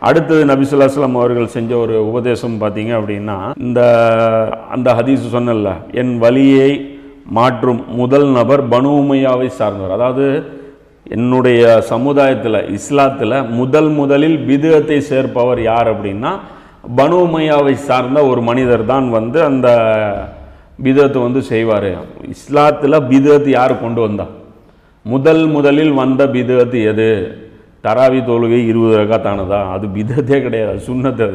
அடுத்தது நபி ஸல்லல்லாஹு அலைஹி வஸல்லம் அவர்கள் செஞ்ச ஒரு உபதேசம் பார்த்தீங்க அப்படின்னா, அந்த ஹதீஸ் சொன்னல, என் வழியை மாற்றும் முதல் நபர் பனு உமையாவை சார்ந்தவர். அதாவது என்னுடைய சமுதாயத்தில் இஸ்லாத்தில் முதலில் பிதுஅத்தை சேர்ப்பவர் யார் அப்படின்னா பனு உமையாவை சார்ந்த ஒரு மனிதர் தான் அந்த பிதுஅத்தை செய்வார். இஸ்லாத்தில் பிதுஅத்து யார் கொண்டு வந்தா? முதலில் வந்த பிதுஅத்து எது? தராவி தொழுகை 20 ரக்காத்தானதா? அது பிதுஅத்தே கிடையாது, சுன்னத்து.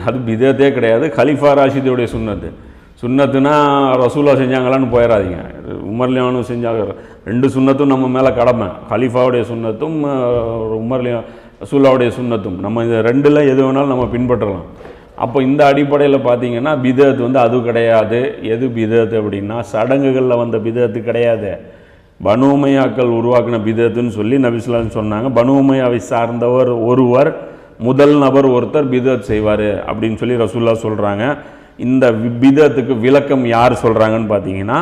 அது பிதுஅத்தே கிடையாது, கலிஃபா ராஷிதுடைய சுன்னத்து. சுன்னத்துனா ரசூலா செஞ்சாங்களான்னு போயிடாதீங்க. உமர்லியானும் செஞ்சாங்க. 2 சுன்னத்தும் நம்ம மேலே கடமை. கலிஃபாவுடைய சுன்னத்தும் ரசூலாவுடைய சுன்னத்தும். நம்ம இந்த 2ல் எது வேணாலும் நம்ம பின்பற்றலாம். அப்போ இந்த அடிப்படையில் பார்த்தீங்கன்னா பிதுஅத்து அது கிடையாது. எது பிதுஅத்து அப்படின்னா சடங்குகளில் வந்த பிதுஅத்து கிடையாது. பனு உமையாக்கள் உருவாக்கின பிதுஅத்துன்னு சொல்லி நபி ஸல்லல்லாஹு அலைஹி வஸல்லம் சொன்னாங்க. பனு உமையாவை சார்ந்தவர் ஒருவர் முதல் நபர் ஒருத்தர் பிதுஅத் செய்வார் அப்படின்னு சொல்லி ரசூலுல்லாஹ் சொல்கிறாங்க. இந்த பிதுஅத்துக்கு விளக்கம் யார் சொல்கிறாங்கன்னு பார்த்தீங்கன்னா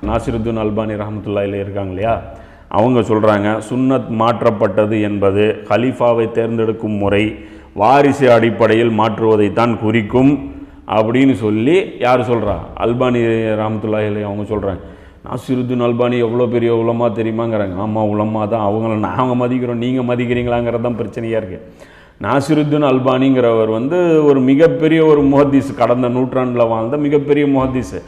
நாசிருத்தீன் அல்பானி ரஹ்மத்துல்லாஹி அலைஹி இருக்காங்க இல்லையா, அவங்க சொல்கிறாங்க, சுன்னத் மாற்றப்பட்டது என்பது கலீஃபாவை தேர்ந்தெடுக்கும் முறை வாரிசு அடிப்படையில் மாற்றுவதைத்தான் குறிக்கும் அப்படின்னு சொல்லி யார் சொல்கிறா? அல்பானி ரஹ்மத்துல்லாஹி அலைஹி அவங்க சொல்கிறாங்க. நாசிருத்தீன் அல்பானி எவ்வளோ பெரிய உலமா தெரியுமாங்கிறாங்க. ஆமாம், உலமா தான். அவங்கள நாங்கள் மதிக்கிறோம், நீங்கள் மதிக்கிறீங்களாங்கிறது தான் பிரச்சனையாக இருக்குது. நாசிருத்தீன் அல்பானிங்கிறவர் ஒரு மிகப்பெரிய ஒரு முஹத்தீஸ், கடந்த நூற்றாண்டில் வாழ்ந்த மிகப்பெரிய முஹத்தீஸ்.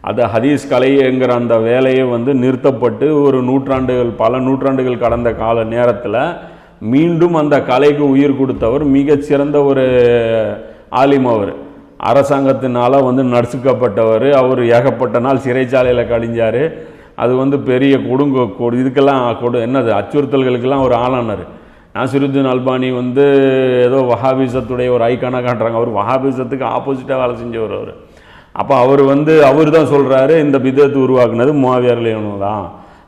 அது ஹதீஸ் கலைங்கிற அந்த வேலையை நிறுத்தப்பட்டு பல நூற்றாண்டுகள் கடந்த கால நேரத்தில் மீண்டும் அந்த கலைக்கு உயிர் கொடுத்தவர், மிகச்சிறந்த ஒரு ஆலிம். அவர் அரசாங்கத்தினால் நசுக்கப்பட்டவர். அவர் ஏகப்பட்ட நாள் சிறைச்சாலையில் கழிஞ்சார். அது பெரிய இதுக்கெல்லாம் என்னது அச்சுறுத்தல்களுக்கெல்லாம் ஒரு ஆளானார். நாசிருத்தீன் அல்பானி ஏதோ வஹாபிசத்துடைய ஒரு ஐக்கானாக காட்டுறாங்க. அவர் வஹாபிசத்துக்கு ஆப்போசிட்டாக வேலை செஞ்சவர். அவர் அப்போ அவர் தான் சொல்கிறாரு, இந்த பிதுஅத்து உருவாக்குனது முஆவியா ரலியல்லாஹு அன்ஹு தான்.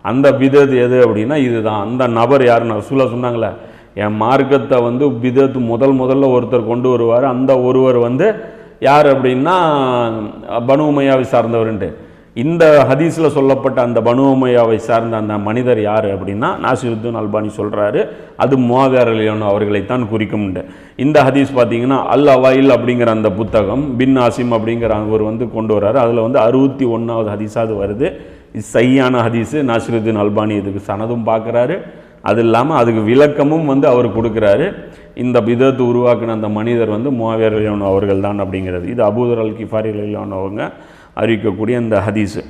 அந்த பிதுஅத்து எது அப்படின்னா இதுதான். அந்த நபர் யாருன்னு ரசூலுல்லாஹ் சொன்னாங்களே, என் மார்க்கத்தை பிதுஅத்து முதல்ல ஒருத்தர் கொண்டு வருவார். அந்த ஒருவர் யார் அப்படின்னா பனு உமையாவை சார்ந்தவர்ன்ட்டு. இந்த ஹதீஸில் சொல்லப்பட்ட அந்த பனு உமையாவை சார்ந்த அந்த மனிதர் யார் அப்படின்னா நாசிருத்தீன் அல்பானி சொல்கிறாரு, அது முஆவியா ரலியல்லாஹு அன்ஹு அவர்களைத்தான் குறிக்கும்ண்டு. இந்த ஹதீஸ் பார்த்தீங்கன்னா அல் அவாயில் அப்படிங்கிற அந்த புத்தகம் பின் ஆசிம் அப்படிங்கிற அவர் கொண்டு வர்றாரு. அதில் 61வது ஹதீஸாக அது வருது. இது சையான ஹதீஸு. நாசிருத்தீன் அல்பானி இதுக்கு சனதும் பார்க்குறாரு. அது இல்லாமல் அதுக்கு விளக்கமும் அவர் கொடுக்குறாரு. இந்த பிதுஅத்து உருவாக்கின அந்த மனிதர் முஆவியா ரலியல்லாஹு அன்ஹு அவர்கள் தான் அப்படிங்கிறது. இது அபூதர் அல் கிஃபாரி ரலியல்லாஹு அன்ஹு அவங்க அறிவிக்கக்கூடிய இந்த ஹதீஸு.